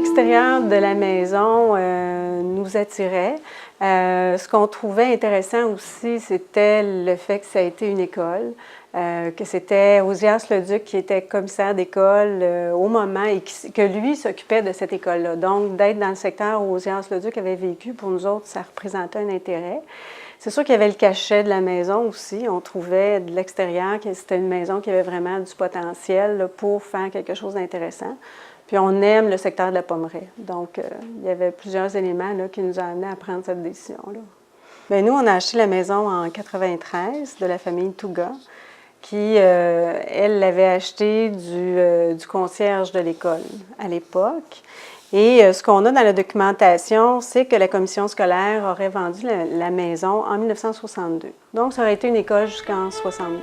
L'extérieur de la maison nous attirait. Ce qu'on trouvait intéressant aussi, c'était le fait que ça a été une école, que c'était Ozias-le-Duc qui était commissaire d'école au moment et que lui s'occupait de cette école-là. Donc, d'être dans le secteur où Ozias-le-Duc avait vécu, pour nous autres, ça représentait un intérêt. C'est sûr qu'il y avait le cachet de la maison aussi. On trouvait de l'extérieur que c'était une maison qui avait vraiment du potentiel là, pour faire quelque chose d'intéressant. Puis on aime le secteur de la Pommeraye. Donc, il y avait plusieurs éléments là, qui nous ont amenés à prendre cette décision-là. Bien, nous, on a acheté la maison en 93 de la famille Touga, qui, elle, l'avait achetée du concierge de l'école à l'époque. Et ce qu'on a dans la documentation, c'est que la commission scolaire aurait vendu la maison en 1962. Donc, ça aurait été une école jusqu'en 62.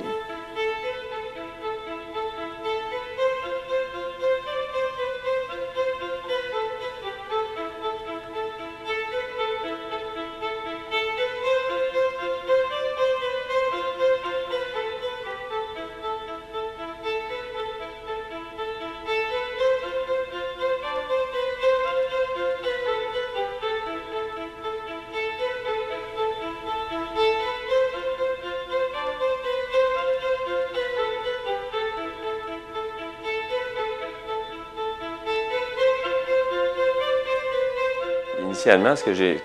Initialement,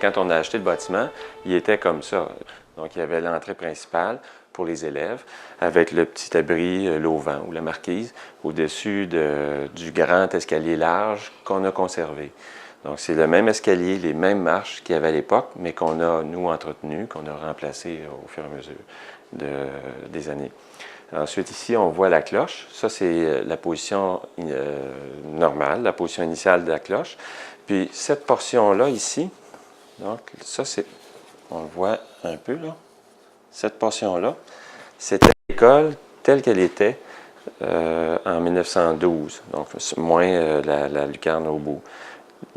quand on a acheté le bâtiment, il était comme ça. Donc, il y avait l'entrée principale pour les élèves, avec le petit abri l'auvent ou la marquise au-dessus du grand escalier large qu'on a conservé. Donc, c'est le même escalier, les mêmes marches qu'il y avait à l'époque, mais qu'on a, nous, entretenu, qu'on a remplacé au fur et à mesure des années. Ensuite, ici, on voit la cloche. Ça, c'est la position normale, la position initiale de la cloche. Puis, cette portion-là, ici, donc, ça, c'est, on le voit un peu, là. Cette portion-là, c'était l'école telle qu'elle était en 1912. Donc, moins la lucarne au bout.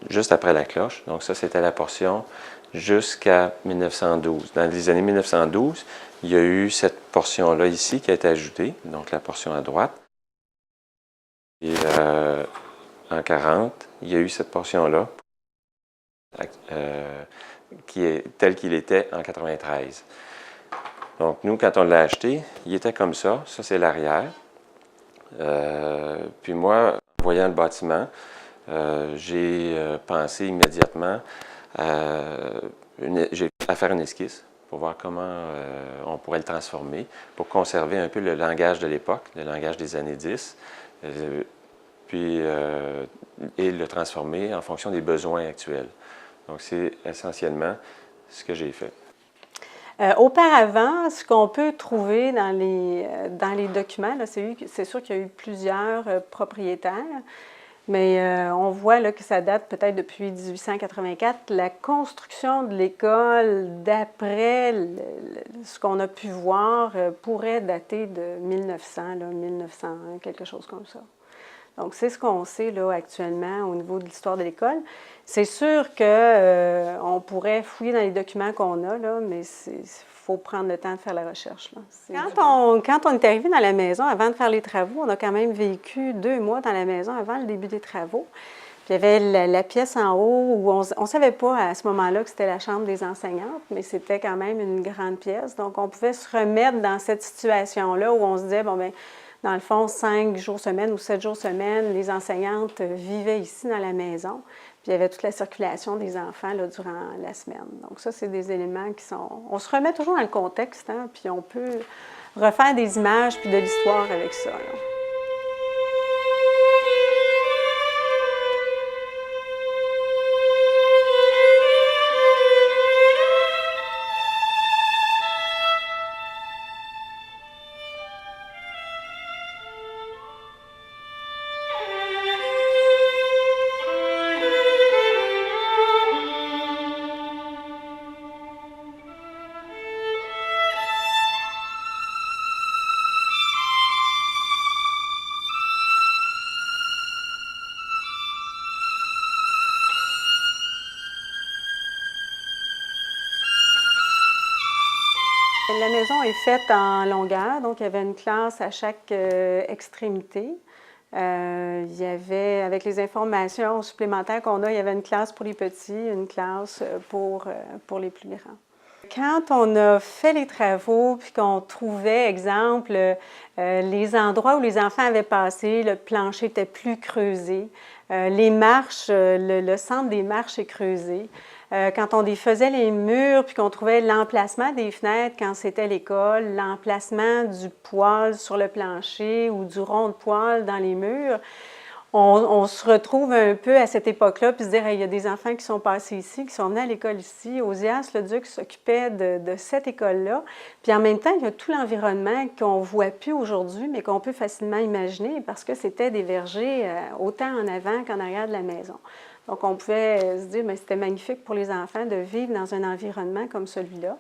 Juste après la cloche. Donc, ça, c'était la portion jusqu'à 1912. Dans les années 1912, il y a eu cette portion-là ici qui a été ajoutée, donc la portion à droite. Et en 40, il y a eu cette portion-là qui est telle qu'il était en 93. Donc, nous, quand on l'a acheté, il était comme ça. Ça, c'est l'arrière. Puis moi, en voyant le bâtiment, j'ai pensé immédiatement à faire une esquisse pour voir comment on pourrait le transformer, pour conserver un peu le langage de l'époque, le langage des années 10, et le transformer en fonction des besoins actuels. Donc, c'est essentiellement ce que j'ai fait. Auparavant, ce qu'on peut trouver dans les documents, c'est sûr qu'il y a eu plusieurs propriétaires, mais on voit là, que ça date peut-être depuis 1884. La construction de l'école, d'après ce qu'on a pu voir, pourrait dater de 1900, là, 1901, quelque chose comme ça. Donc, c'est ce qu'on sait là, actuellement au niveau de l'histoire de l'école. C'est sûr qu'on pourrait fouiller dans les documents qu'on a, là, mais il faut prendre le temps de faire la recherche. Là. Quand on est arrivé dans la maison, avant de faire les travaux, on a quand même vécu 2 mois dans la maison avant le début des travaux. Puis il y avait la pièce en haut où on ne savait pas à ce moment-là que c'était la chambre des enseignantes, mais c'était quand même une grande pièce. Donc, on pouvait se remettre dans cette situation-là où on se disait, bon, bien, dans le fond, 5 jours semaine ou 7 jours semaine, les enseignantes vivaient ici dans la maison. Puis il y avait toute la circulation des enfants là, durant la semaine. Donc ça, c'est des éléments qui sont... On se remet toujours dans le contexte, hein, puis on peut refaire des images puis de l'histoire avec ça. Là. La maison est faite en longueur, donc il y avait une classe à chaque extrémité. Il y avait, avec les informations supplémentaires qu'on a, il y avait une classe pour les petits, une classe pour les plus grands. Quand on a fait les travaux, puis qu'on trouvait, exemple, les endroits où les enfants avaient passé, le plancher était plus creusé, les marches, le centre des marches est creusé. Quand on défaisait les murs, puis qu'on trouvait l'emplacement des fenêtres quand c'était l'école, l'emplacement du poêle sur le plancher ou du rond de poêle dans les murs, on se retrouve un peu à cette époque-là, puis se dire, hey, il y a des enfants qui sont passés ici, qui sont venus à l'école ici. Osias, le Duc, s'occupait de cette école-là. Puis en même temps, il y a tout l'environnement qu'on ne voit plus aujourd'hui, mais qu'on peut facilement imaginer parce que c'était des vergers autant en avant qu'en arrière de la maison. Donc, on pouvait se dire, mais c'était magnifique pour les enfants de vivre dans un environnement comme celui-là.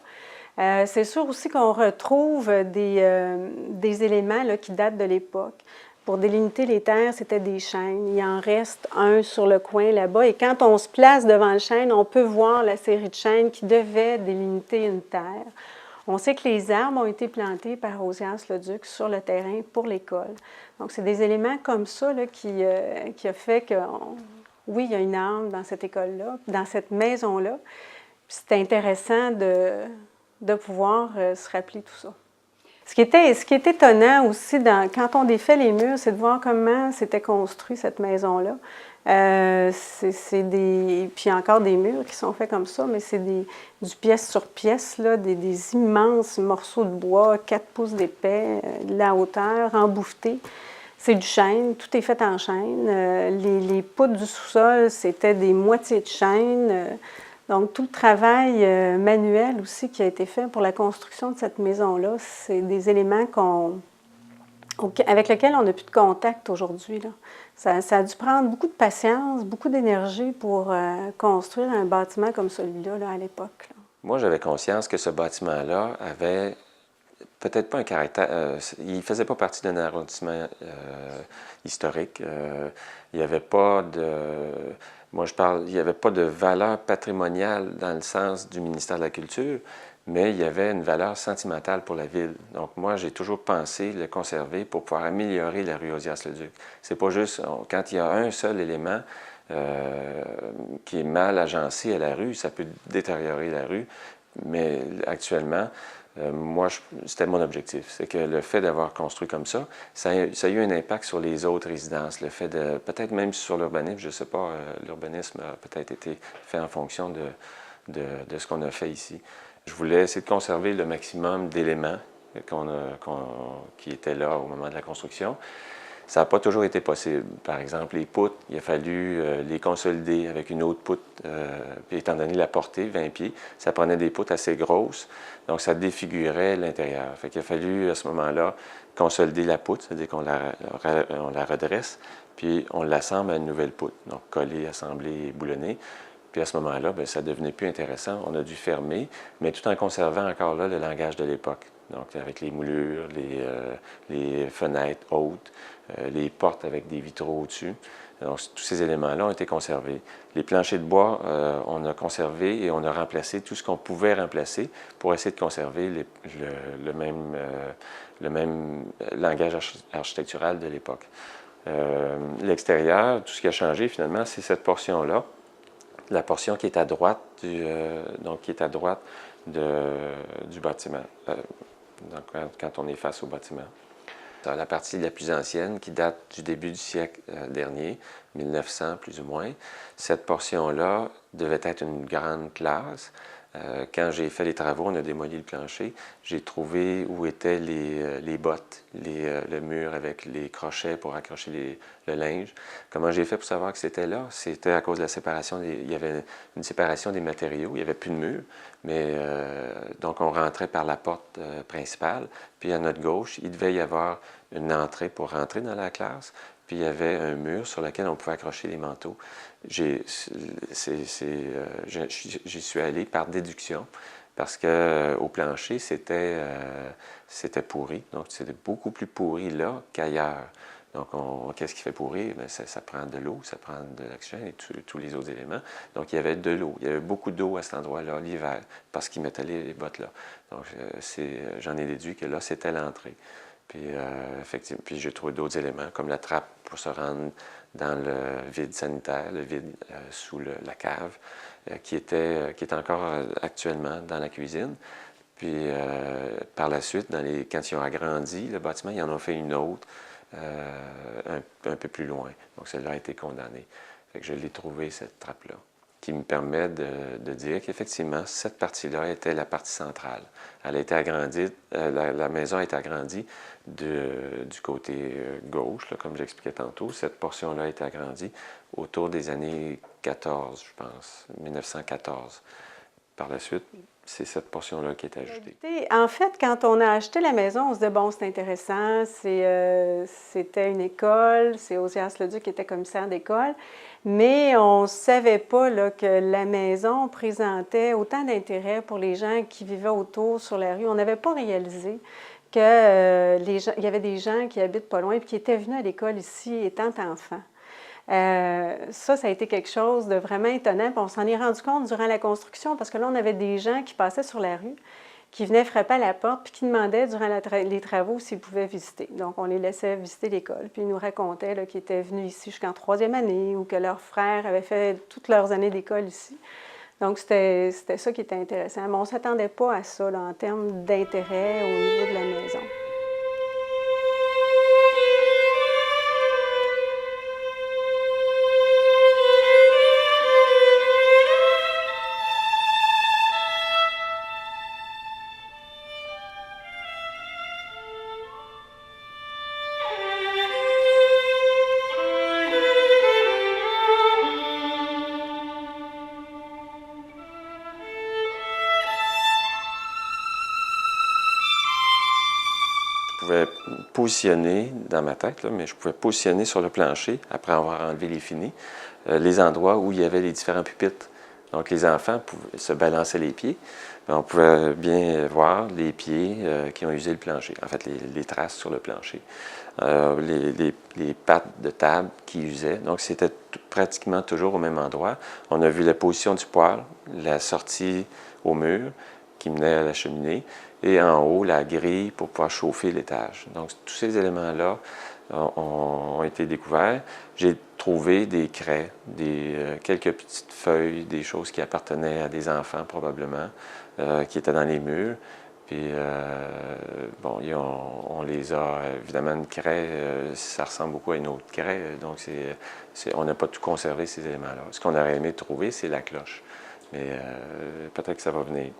C'est sûr aussi qu'on retrouve des éléments là, qui datent de l'époque. Pour délimiter les terres, c'était des chênes. Il en reste un sur le coin là-bas. Et quand on se place devant le chêne, on peut voir la série de chênes qui devait délimiter une terre. On sait que les arbres ont été plantés par Osias le Duc sur le terrain pour l'école. Donc, c'est des éléments comme ça là, qui a fait que, oui, il y a une âme dans cette école-là, dans cette maison-là. C'est intéressant de pouvoir se rappeler tout ça. Ce qui est étonnant aussi, quand on défait les murs, c'est de voir comment c'était construit cette maison-là. Puis encore des murs qui sont faits comme ça, mais c'est du pièce sur pièce, là, des immenses morceaux de bois, 4 pouces d'épais, de la hauteur, embouffetés. C'est du chêne, tout est fait en chêne. Les poutres du sous-sol, c'était des moitiés de chêne. Donc, tout le travail manuel aussi qui a été fait pour la construction de cette maison-là, c'est des éléments avec lesquels on n'a plus de contact aujourd'hui. Ça a dû prendre beaucoup de patience, beaucoup d'énergie pour construire un bâtiment comme celui-là là, à l'époque. Moi, j'avais conscience que ce bâtiment-là avait peut-être pas un caractère... il ne faisait pas partie d'un arrondissement historique. Il n'y avait pas de... Moi, il n'y avait pas de valeur patrimoniale dans le sens du ministère de la Culture, mais il y avait une valeur sentimentale pour la ville. Donc, moi, j'ai toujours pensé le conserver pour pouvoir améliorer la rue Osias-le-Duc. C'est pas juste... quand il y a un seul élément qui est mal agencé à la rue, ça peut détériorer la rue, mais actuellement... moi, c'était mon objectif. C'est que le fait d'avoir construit comme ça a eu un impact sur les autres résidences. Le fait de, peut-être même sur l'urbanisme, je ne sais pas, l'urbanisme a peut-être été fait en fonction de ce qu'on a fait ici. Je voulais essayer de conserver le maximum d'éléments qui étaient là au moment de la construction. Ça n'a pas toujours été possible. Par exemple, les poutres, il a fallu les consolider avec une autre poutre. Puis étant donné la portée, 20 pieds, ça prenait des poutres assez grosses, donc ça défigurait l'intérieur. Fait qu'il a fallu, à ce moment-là, consolider la poutre, c'est-à-dire qu'on la redresse, puis on l'assemble à une nouvelle poutre, donc coller, assembler, boulonner. Puis à ce moment-là, bien, ça devenait plus intéressant. On a dû fermer, mais tout en conservant encore là le langage de l'époque. Donc avec les moulures, les fenêtres hautes, les portes avec des vitraux au-dessus. Donc tous ces éléments-là ont été conservés. Les planchers de bois, on a conservé et on a remplacé tout ce qu'on pouvait remplacer pour essayer de conserver le même langage architectural de l'époque. L'extérieur, tout ce qui a changé finalement, c'est cette portion-là. La portion qui est à droite du bâtiment, quand on est face au bâtiment. La partie la plus ancienne, qui date du début du siècle dernier, 1900 plus ou moins, cette portion-là devait être une grande classe. Quand j'ai fait les travaux, on a démoli le plancher, j'ai trouvé où étaient les bottes, le mur avec les crochets pour accrocher le linge. Comment j'ai fait pour savoir que c'était là? C'était à cause de la séparation, il y avait une séparation des matériaux, il n'y avait plus de mur, mais donc on rentrait par la porte principale, puis à notre gauche, il devait y avoir une entrée pour rentrer dans la classe, puis il y avait un mur sur lequel on pouvait accrocher les manteaux. J'y suis allé par déduction, parce qu'au plancher, c'était pourri. Donc, c'était beaucoup plus pourri là qu'ailleurs. Donc, qu'est-ce qui fait pourrir? Bien, ça prend de l'eau, ça prend de l'oxygène et tous les autres éléments. Donc, il y avait de l'eau. Il y avait beaucoup d'eau à cet endroit-là, l'hiver, parce qu'ils mettaient les bottes là. Donc, j'en ai déduit que là, c'était l'entrée. Puis, effectivement, puis j'ai trouvé d'autres éléments, comme la trappe pour se rendre dans le vide sanitaire, le vide sous la cave, qui est encore actuellement dans la cuisine. Puis par la suite, quand ils ont agrandi le bâtiment, ils en ont fait une autre un peu plus loin. Donc celle-là a été condamnée. Fait que je l'ai trouvée, cette trappe-là, qui me permet de dire qu'effectivement, cette partie-là était la partie centrale. Elle a été agrandie, la maison a été agrandie du côté gauche, là, comme j'expliquais tantôt. Cette portion-là a été agrandie autour des années 14, je pense, 1914. Par la suite, c'est cette portion-là qui est ajoutée. En fait, quand on a acheté la maison, on se disait, bon, c'est intéressant, c'était une école, c'est Ozias Leduc qui était commissaire d'école, mais on ne savait pas là, que la maison présentait autant d'intérêt pour les gens qui vivaient autour sur la rue. On n'avait pas réalisé qu'il y avait des gens qui habitent pas loin et qui étaient venus à l'école ici étant enfants. Ça a été quelque chose de vraiment étonnant. Puis on s'en est rendu compte durant la construction parce que là, on avait des gens qui passaient sur la rue, qui venaient frapper à la porte puis qui demandaient durant les travaux s'ils pouvaient visiter. Donc, on les laissait visiter l'école. Puis ils nous racontaient qu'ils étaient venus ici jusqu'en 3e année ou que leurs frères avaient fait toutes leurs années d'école ici. Donc, c'était ça qui était intéressant. Mais on ne s'attendait pas à ça là, en termes d'intérêt au niveau de la maison. Je pouvais positionner dans ma tête, là, mais je pouvais positionner sur le plancher, après avoir enlevé les finis, les endroits où il y avait les différents pupitres. Donc les enfants pouvaient se balancer les pieds. On pouvait bien voir les pieds qui ont usé le plancher, en fait les traces sur le plancher. Les pattes de table qui usaient. Donc c'était pratiquement toujours au même endroit. On a vu la position du poêle, la sortie au mur qui menait à la cheminée, et en haut, la grille pour pouvoir chauffer l'étage. Donc, tous ces éléments-là ont été découverts. J'ai trouvé des craies, quelques petites feuilles, des choses qui appartenaient à des enfants probablement, qui étaient dans les murs. Puis, bon, on les a, évidemment, une craie, ça ressemble beaucoup à une autre craie, donc on n'a pas tout conservé, ces éléments-là. Ce qu'on aurait aimé trouver, c'est la cloche. Mais peut-être que ça va venir.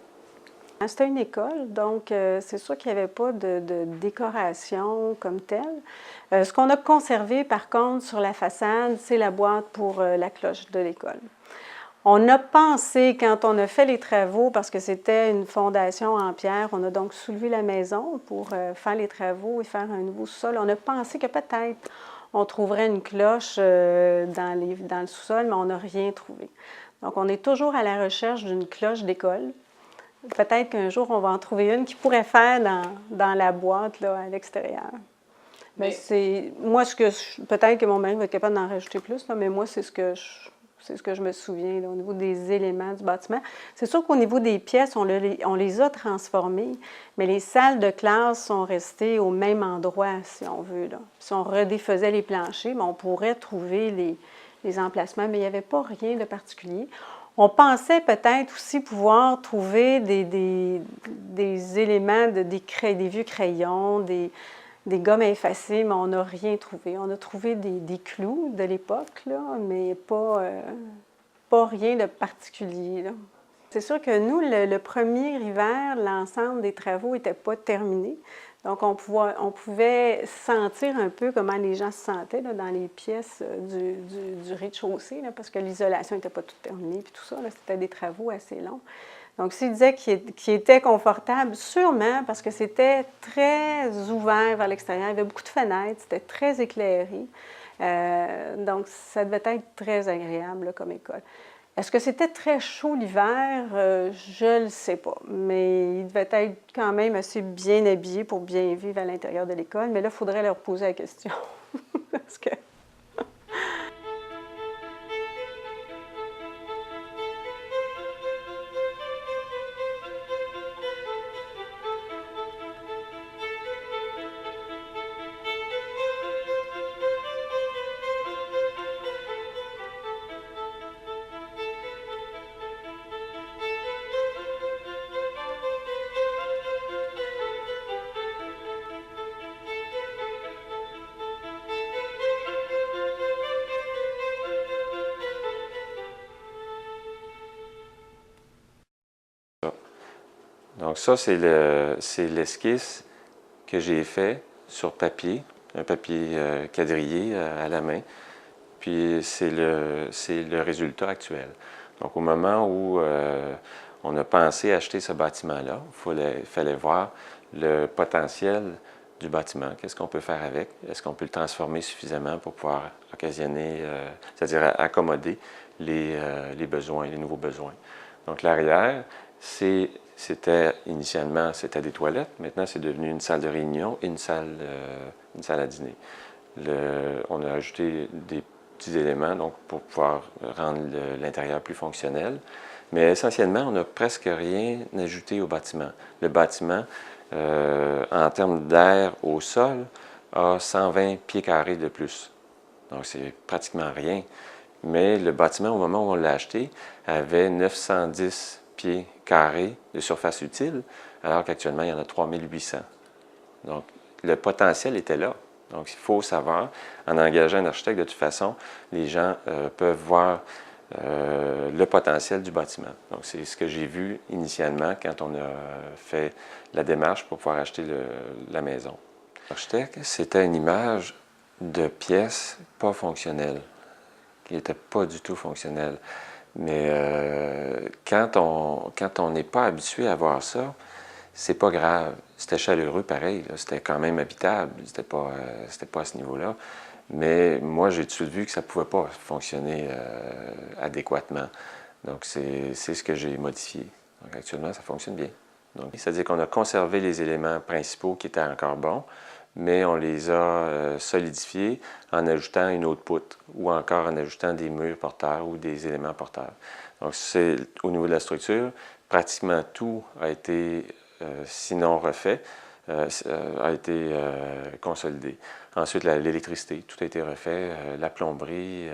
C'était une école, donc c'est sûr qu'il n'y avait pas de décoration comme telle. Ce qu'on a conservé, par contre, sur la façade, c'est la boîte pour la cloche de l'école. On a pensé, quand on a fait les travaux, parce que c'était une fondation en pierre, on a donc soulevé la maison pour faire les travaux et faire un nouveau sous-sol. On a pensé que peut-être on trouverait une cloche dans le sous-sol, mais on n'a rien trouvé. Donc, on est toujours à la recherche d'une cloche d'école. Peut-être qu'un jour, on va en trouver une qui pourrait faire dans la boîte là, à l'extérieur. Mais c'est moi peut-être que mon mari va être capable d'en rajouter plus, là, mais moi, c'est ce que je me souviens là, au niveau des éléments du bâtiment. C'est sûr qu'au niveau des pièces, on les a transformées, mais les salles de classe sont restées au même endroit, si on veut. Là. Si on redéfaisait les planchers, on pourrait trouver les emplacements, mais il n'y avait pas rien de particulier. On pensait peut-être aussi pouvoir trouver des éléments, des vieux crayons, des gommes à effacer, mais on n'a rien trouvé. On a trouvé des clous de l'époque, là, mais pas rien de particulier. Là. C'est sûr que nous, le premier hiver, l'ensemble des travaux n'était pas terminé. Donc, on pouvait sentir un peu comment les gens se sentaient là, dans les pièces du rez-de-chaussée, là, parce que l'isolation n'était pas toute terminée, puis tout ça, c'était des travaux assez longs. Donc, s'il disait qu'il était confortable, sûrement, parce que c'était très ouvert vers l'extérieur, il y avait beaucoup de fenêtres, c'était très éclairé. Donc, ça devait être très agréable là, comme école. Est-ce que c'était très chaud l'hiver? Je ne le sais pas, mais il devait être quand même assez bien habillé pour bien vivre à l'intérieur de l'école. Mais là, il faudrait leur poser la question. Parce que Donc ça, c'est l'esquisse que j'ai fait sur papier, un papier quadrillé à la main. Puis c'est le résultat actuel. Donc au moment où on a pensé acheter ce bâtiment-là, il fallait voir le potentiel du bâtiment. Qu'est-ce qu'on peut faire avec? Est-ce qu'on peut le transformer suffisamment pour pouvoir occasionner, c'est-à-dire accommoder les besoins, les nouveaux besoins? Donc l'arrière, initialement, c'était des toilettes. Maintenant, c'est devenu une salle de réunion et une salle à dîner. On a ajouté des petits éléments donc, pour pouvoir rendre l'intérieur plus fonctionnel. Mais essentiellement, on n'a presque rien ajouté au bâtiment. Le bâtiment, en termes d'air au sol, a 120 pieds carrés de plus. Donc, c'est pratiquement rien. Mais le bâtiment, au moment où on l'a acheté, avait 910 pieds carrés de surface utile, alors qu'actuellement, il y en a 3800. Donc, le potentiel était là. Donc, il faut savoir, en engageant un architecte, de toute façon, les gens peuvent voir le potentiel du bâtiment. Donc, c'est ce que j'ai vu initialement quand on a fait la démarche pour pouvoir acheter la maison. L'architecte, c'était une image de pièces pas fonctionnelles, qui n'étaient pas du tout fonctionnelles. Mais quand on n'est pas habitué à voir ça, c'est pas grave. C'était chaleureux pareil, c'était quand même habitable, c'était pas à ce niveau-là. Mais moi, j'ai tout de suite vu que ça ne pouvait pas fonctionner adéquatement. Donc, c'est ce que j'ai modifié. Donc, actuellement, ça fonctionne bien. C'est-à-dire qu'on a conservé les éléments principaux qui étaient encore bons, mais on les a solidifiés en ajoutant une autre poutre ou encore en ajoutant des murs porteurs ou des éléments porteurs. Donc, au niveau de la structure, pratiquement tout a été sinon refait, a été consolidé. Ensuite, l'électricité, tout a été refait, la plomberie,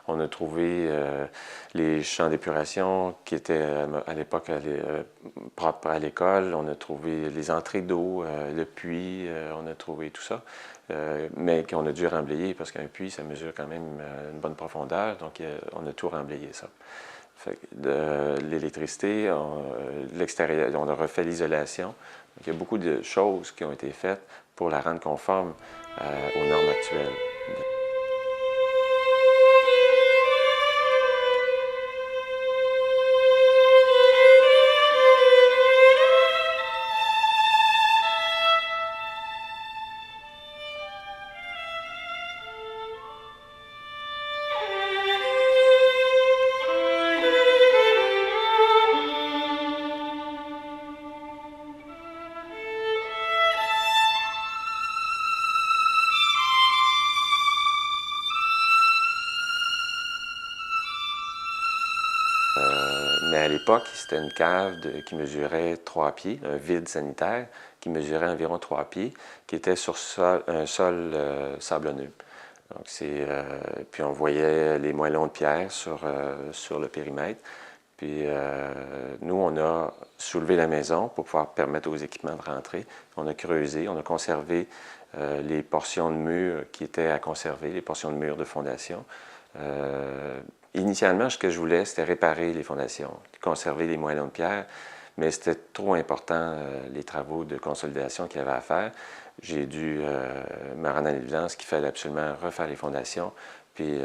on a trouvé les champs d'épuration qui étaient à l'époque propres à l'école, on a trouvé les entrées d'eau, le puits, on a trouvé tout ça, mais qu'on a dû remblayer parce qu'un puits, ça mesure quand même une bonne profondeur, donc on a tout remblayé ça. L'électricité, l'extérieur, on a refait l'isolation. Il y a beaucoup de choses qui ont été faites pour la rendre conforme aux normes actuelles. Mais à l'époque, c'était une cave qui mesurait 3 pieds, un vide sanitaire qui mesurait environ 3 pieds, qui était sur un sol sablonneux. Donc puis on voyait les moellons de pierre sur le périmètre. Puis nous, on a soulevé la maison pour pouvoir permettre aux équipements de rentrer. On a creusé, on a conservé les portions de murs qui étaient à conserver, les portions de murs de fondation. Initialement, ce que je voulais, c'était réparer les fondations, conserver les moellons de pierre, mais c'était trop important, les travaux de consolidation qu'il y avait à faire. J'ai dû me rendre à l'évidence qu'il fallait absolument refaire les fondations, puis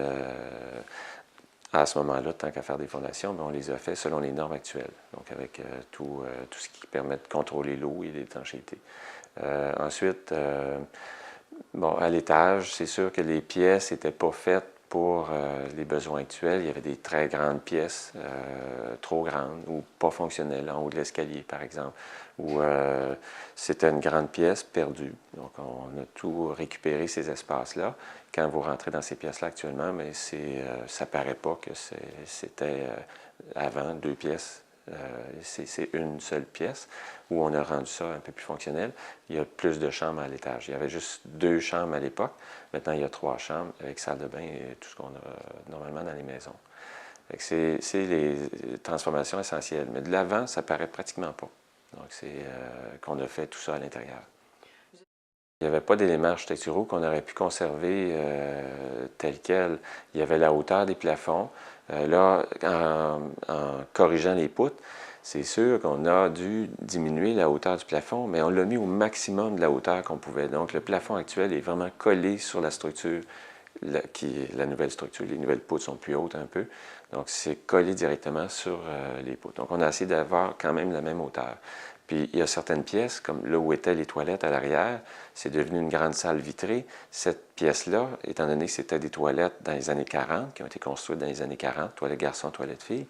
à ce moment-là, tant qu'à faire des fondations, bien, on les a fait selon les normes actuelles, donc avec tout ce qui permet de contrôler l'eau et l'étanchéité. Ensuite, bon, à l'étage, c'est sûr que les pièces n'étaient pas faites pour les besoins actuels. Il y avait des très grandes pièces, trop grandes ou pas fonctionnelles, en haut de l'escalier, par exemple, où c'était une grande pièce perdue. Donc, on a tout récupéré, ces espaces-là. Quand vous rentrez dans ces pièces-là actuellement, mais ça paraît pas que c'était avant 2 pièces. C'est une seule pièce où on a rendu ça un peu plus fonctionnel. Il y a plus de chambres à l'étage. Il y avait juste 2 chambres à l'époque. Maintenant, il y a 3 chambres avec salle de bain et tout ce qu'on a normalement dans les maisons. C'est les transformations essentielles. Mais de l'avant, ça paraît pratiquement pas. Donc, c'est qu'on a fait tout ça à l'intérieur. Il n'y avait pas d'éléments architecturaux qu'on aurait pu conserver tels quels. Il y avait la hauteur des plafonds. Là, en corrigeant les poutres, C'est sûr qu'on a dû diminuer la hauteur du plafond, mais on l'a mis au maximum de la hauteur qu'on pouvait. Donc, le plafond actuel est vraiment collé sur la structure, qui est la nouvelle structure. Les nouvelles poutres sont plus hautes un peu. Donc, c'est collé directement sur les poutres. Donc, on a essayé d'avoir quand même la même hauteur. Puis, il y a certaines pièces, comme là où étaient les toilettes à l'arrière, c'est devenu une grande salle vitrée. Cette pièce-là, étant donné que c'était des toilettes dans les années 40, qui ont été construites dans les années 40, toilettes garçons, toilettes filles,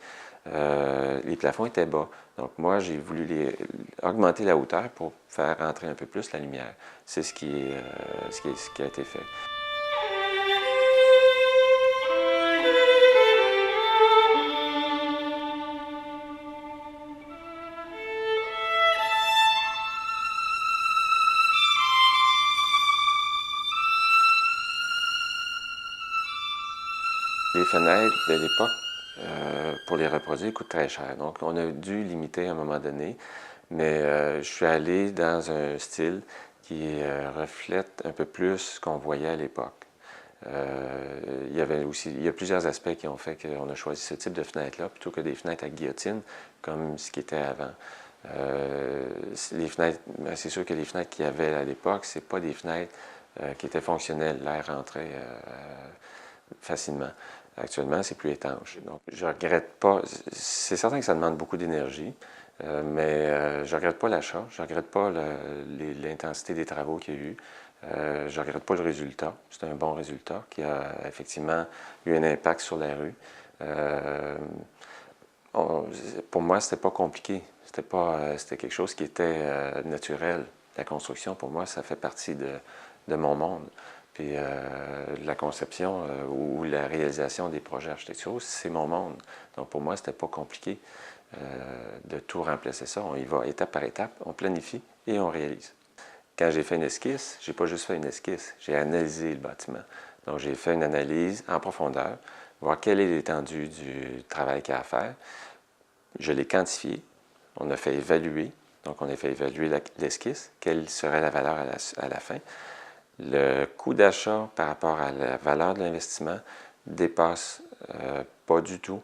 les plafonds étaient bas. Donc, moi, j'ai voulu augmenter la hauteur pour faire entrer un peu plus la lumière. C'est ce qui a été fait. Les fenêtres de l'époque, pour les reproduire, coûtent très cher. Donc, on a dû limiter à un moment donné, mais je suis allé dans un style qui reflète un peu plus ce qu'on voyait à l'époque. Il y a plusieurs aspects qui ont fait qu'on a choisi ce type de fenêtre-là plutôt que des fenêtres à guillotine, comme ce qui était avant. Les fenêtres, c'est sûr que les fenêtres qu'il y avait à l'époque, c'est pas des fenêtres qui étaient fonctionnelles. L'air rentrait facilement. Actuellement, c'est plus étanche. Donc, je regrette pas. C'est certain que ça demande beaucoup d'énergie, mais je regrette pas l'achat. Je regrette pas l'intensité des travaux qu'il y a eu. Je regrette pas le résultat. C'est un bon résultat qui a effectivement eu un impact sur la rue. Pour moi, c'était pas compliqué. C'était quelque chose qui était naturel. La construction, pour moi, ça fait partie de mon monde. Puis la conception ou la réalisation des projets architecturaux, c'est mon monde. Donc pour moi, c'était pas compliqué de tout remplacer ça. On y va étape par étape, on planifie et on réalise. Quand j'ai fait une esquisse, j'ai pas juste fait une esquisse, j'ai analysé le bâtiment. Donc j'ai fait une analyse en profondeur, voir quelle est l'étendue du travail qu'il y a à faire. Je l'ai quantifié, on a fait évaluer, donc on a fait évaluer l'esquisse, quelle serait la valeur à la fin. Le coût d'achat par rapport à la valeur de l'investissement dépasse pas du tout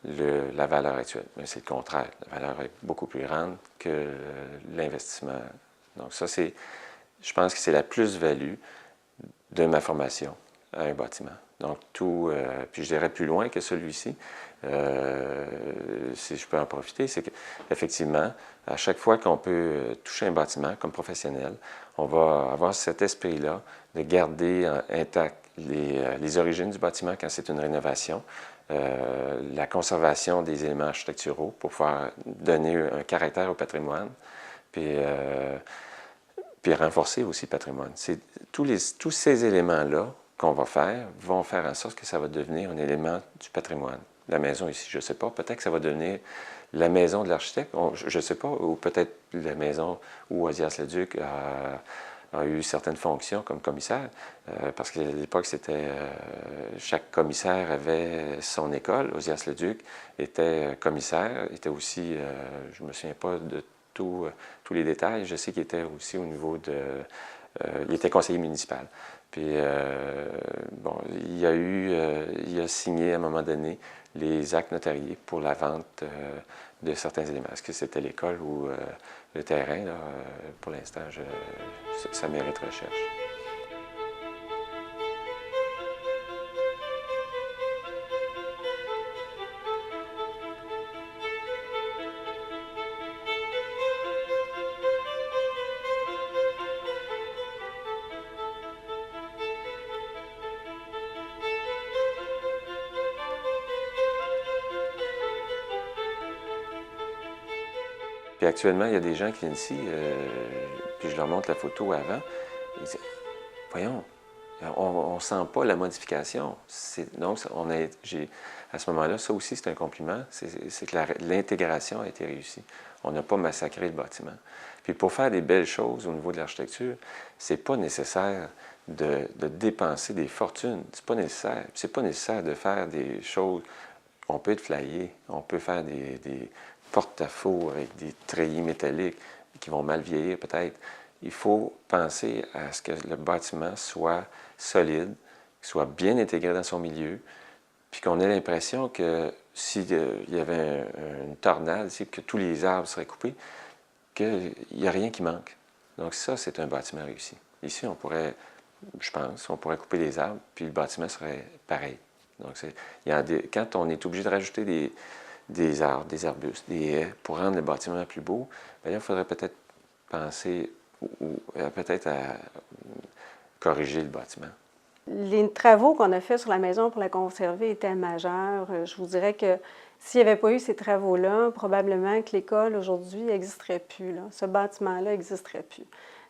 la valeur actuelle. Mais c'est le contraire. La valeur est beaucoup plus grande que l'investissement. Donc ça, je pense que c'est la plus-value de ma formation à un bâtiment. Donc puis je dirais plus loin que celui-ci, si je peux en profiter, c'est qu'effectivement, à chaque fois qu'on peut toucher un bâtiment comme professionnel, on va avoir cet esprit-là de garder intact les origines du bâtiment quand c'est une rénovation, la conservation des éléments architecturaux pour pouvoir donner un caractère au patrimoine, puis renforcer aussi le patrimoine. Tous ces éléments-là qu'on va faire vont faire en sorte que ça va devenir un élément du patrimoine. La maison ici, je ne sais pas, peut-être que ça va devenir la maison de l'architecte, je ne sais pas, ou peut-être la maison où Ozias-le-Duc a eu certaines fonctions comme commissaire, parce qu'à l'époque, chaque commissaire avait son école. Ozias-le-Duc était commissaire, était aussi, je ne me souviens pas de tous les détails, je sais qu'il était aussi au niveau il était conseiller municipal. Puis, bon, il a signé à un moment donné les actes notariés pour la vente de certains éléments. Est-ce que c'était l'école ou le terrain? Là, pour l'instant, ça mérite recherche. Puis actuellement, il y a des gens qui viennent ici, puis je leur montre la photo avant, ils disent « Voyons, on ne sent pas la modification. » Donc, à ce moment-là, ça aussi, c'est un compliment, c'est que l'intégration a été réussie. On n'a pas massacré le bâtiment. Puis pour faire des belles choses au niveau de l'architecture, c'est pas nécessaire de dépenser des fortunes. C'est pas nécessaire. C'est pas nécessaire de faire des choses. On peut être flyé, on peut faire des porte-à-faux avec des treillis métalliques qui vont mal vieillir peut-être. Il faut penser à ce que le bâtiment soit solide, soit bien intégré dans son milieu, puis qu'on ait l'impression que s'il y avait une tornade, que tous les arbres seraient coupés, qu'il n'y a rien qui manque. Donc ça, c'est un bâtiment réussi. Ici, on pourrait, je pense, on pourrait couper les arbres, puis le bâtiment serait pareil. Donc quand on est obligé de rajouter des arbres, des arbustes, des haies pour rendre le bâtiment plus beau, bien là, il faudrait peut-être penser peut-être à corriger le bâtiment. Les travaux qu'on a faits sur la maison pour la conserver étaient majeurs. Je vous dirais que s'il n'y avait pas eu ces travaux-là, probablement que l'école aujourd'hui n'existerait plus, là. Ce bâtiment-là n'existerait plus.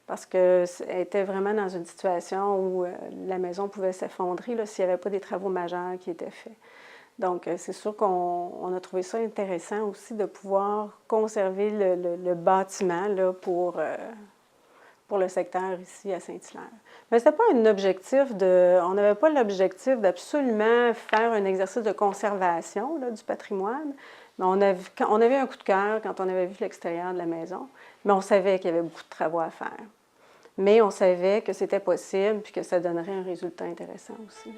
Parce qu'elle était vraiment dans une situation où la maison pouvait s'effondrer s'il n'y avait pas des travaux majeurs qui étaient faits. Donc, c'est sûr qu'on a trouvé ça intéressant aussi de pouvoir conserver le bâtiment là, pour le secteur ici à Saint-Hilaire. Mais ce n'était pas un objectif on n'avait pas l'objectif d'absolument faire un exercice de conservation là, du patrimoine, mais on avait un coup de cœur quand on avait vu l'extérieur de la maison, mais on savait qu'il y avait beaucoup de travaux à faire. Mais on savait que c'était possible et que ça donnerait un résultat intéressant aussi.